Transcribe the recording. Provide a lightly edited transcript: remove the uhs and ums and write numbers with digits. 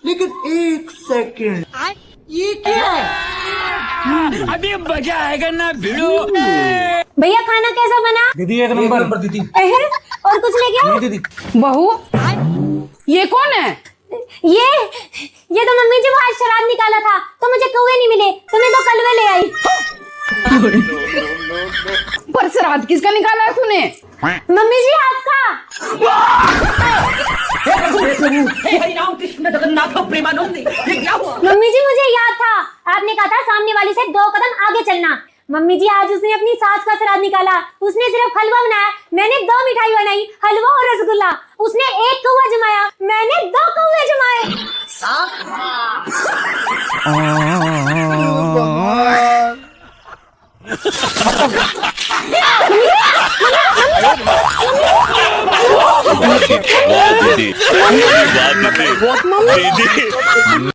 लेकिन एक सेकंड, ये क्या है? अभी मजा आएगा ना भिड़ो। भैया खाना कैसा बना? दीदी एक नंबर दीदी। अहं, और कुछ ले गया? नहीं दीदी। बहू, ये कौन है? ये तो मम्मी जी वो आज शराब निकाला था तो मुझे कौवे नहीं मिले, तो मैं तो कलवे ले आई। पर श्राद्ध किसका निकाला है तूने? मम्मी जी आपका। हरि राम कृष्ण जगन्नाथ प्रेमानंद, ये क्या हुआ? मम्मी जी मुझे याद था, आपने कहा था सामने वाली से 2 कदम आगे चलना। मम्मी जी आज उसने अपनी सास का श्राद्ध निकाला, उसने सिर्फ हलवा बनाया, मैंने 2 मिठाई बनाई, हलवा और रसगुल्ला। उसने 1 कौवा जमाया, मैंने 2 कौवे जमाए। दीदी